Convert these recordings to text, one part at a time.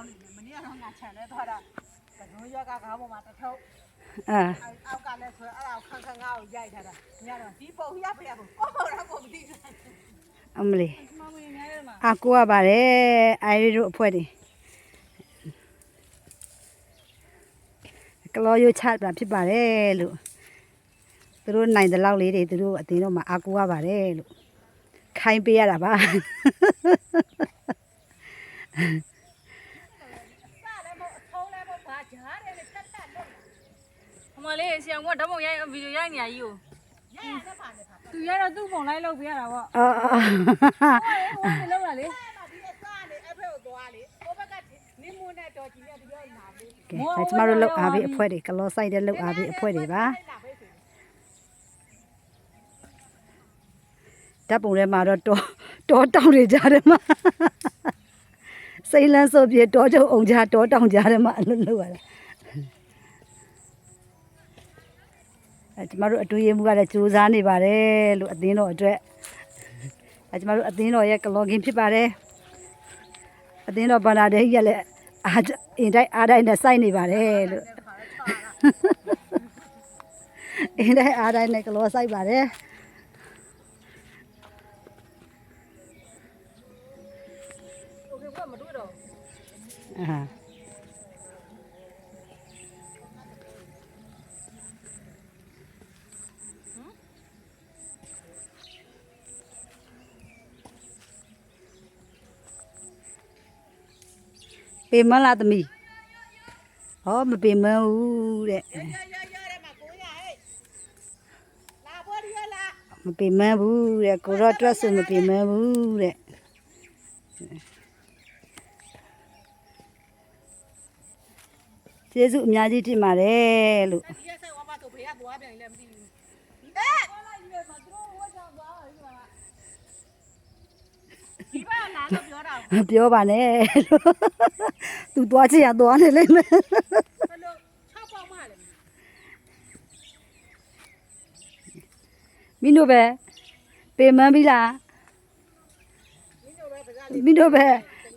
င်းနေမနေ့ကတော့ငါခြံလဲသွားတာဘယ်လိုရွက်ကခေါင်းပေါ်မှာတထုပ်အောက်ကလည်းဆိုအဲ့ဒါခန်းခန်းငါ့ကိုရိုက်ထားတာညတော့ဒီပုံရပြရကိုကိုပေါ်တော့ကိုမသိဘူးအမလေးအကူရပါတယ်အိုင်ရီတို့အဖွဲ့တွေကလောရိုးချတာဖြစ်ပါတယ်လို့သူတို့နိုင်တဲ့လောက်လေးတွေသူတို့အတင်းတော့မှအကူရပါတယ်လို့ခိုင်းပေးရတာပါမလေးဆရာကဓာတ်ပုံရိုက်ဗီဒီယိုရိုက်နေရကြီးကိုသူရိုက်တော့သူ့ပုံလိုက်လုပ်ပြရတာပေါ့အော်ဟိုလောက်လာလေဒီအစားလေအဲ့ဘက်ကိုသွားလေဟိုဘက်ကနင်းမွန်းနဲ့တော်ကြီးနဲ့တပြောနာဘူးကဲကျမတို့လောက်အားပြီးအဖွဲ့တွေကလောဆိုင်တဲ့လောက်အားပြီးအဖွဲ့တွေပါဓာတ်ပုံထဲမှာတော့တောတောင်တွေကြားတယ်မှာစိတ်လန်းဆိုပြတောကျုံအောင်ကြားတောတောင်ကြားတယ်မှာအလုပ်လုပ်ရတာကျမတို့အတွေ့အမှုကလည်းစူးစမ်းနေပါတယ်လို့အသင်းတော်အတွက်ကျမတို့အသင်းတော်ရဲ့ကလောကင်းဖြစ်ပါတယ်အသင်းတော်ဗန္ဒာတဲ့ကြီးကလည်းအင်တိုင်းအားတိုင်းနဲ့စိုက်နေပါတယ်လို့အင်တိုင်းအားတိုင်းနဲ့ကလောစိုက်ပါတယ်ပေမလားသမီးဟောမပေမဘူးတဲ့မပေမဘူးတဲ့ကိုတော့တွက်ဆိုမပေမဘူးတဲ့ကျေးဇူးအများကြီးတင်ပါတယ်လို့ပြောပါနဲ့သူသွားချင်ရသွားနေလိမ့်မယ်မင်းတို့ပဲပေမန်းပြီလားမင်းတို့ပဲ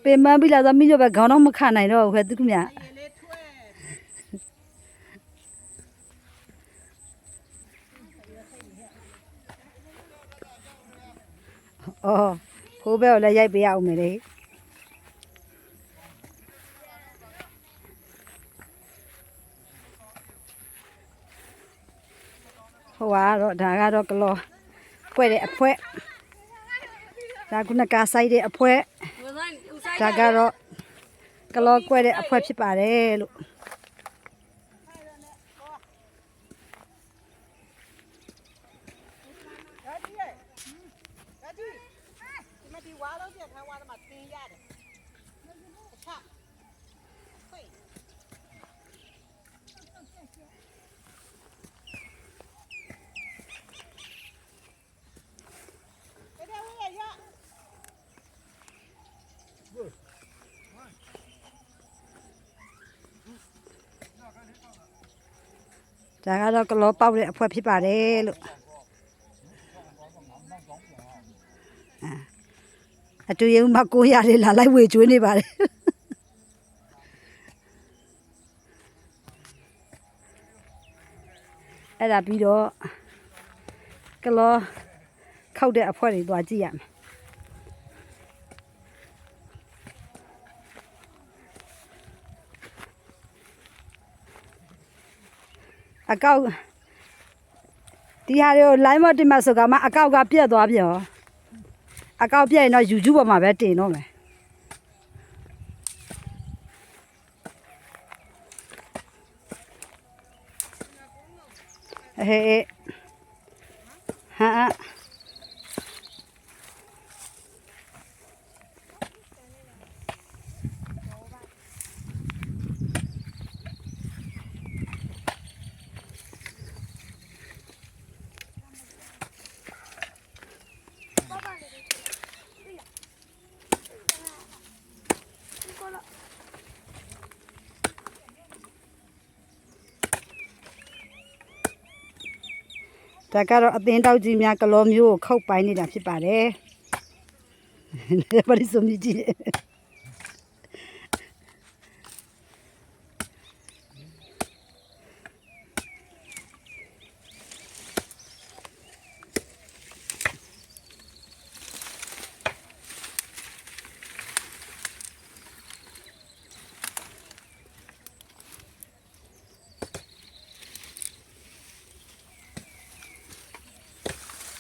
ပေမန်းပြီလားဆိုမင်းတို့ပဲခေါင်းတော့မခနိုင်တော့ဘူးခဲသူကမြအော်ခိုးဘဲကိုလည်းရိုက်ပေးရအောင်မယ်လေဟိုကတော့ဒါကတော့ကလောဖွဲ့တဲ့အဖွဲဒါခုနကဆိုင်တဲ့အဖွဲဒါကတော့ကလောကွဲတဲ့အဖွဲဖြစ်ပါတယ်လို့ဒါကတော့ကလောပေါက်တဲ့အဖွဲဖြစ်ပါတယ်လို့အတူရုံမကိုရလေးလာလိုက်ဝေကျွေးနေပါတယ်အဲ့ဒါပြီးတော့ကလောခောက်တဲ့အဖွဲတွေသွားကြည့်ရမယ်အကောက်ဒီဟာတွေကို line မတင်မဆိုကမှအကောက်ကပြက်သွားပြန်အကောက်ပြက်ရင်တော့ YouTube ပေါ်မှာပဲတင်တော့မယ်ဟေးဟာဒါကတော့အသင်းတောက်ကြီးများကလောမျိုးကိုခုတ်ပိုင်းနေတာဖြစ်ပါတယ်။ဘာလို့ဆိုမြည်ကြည့်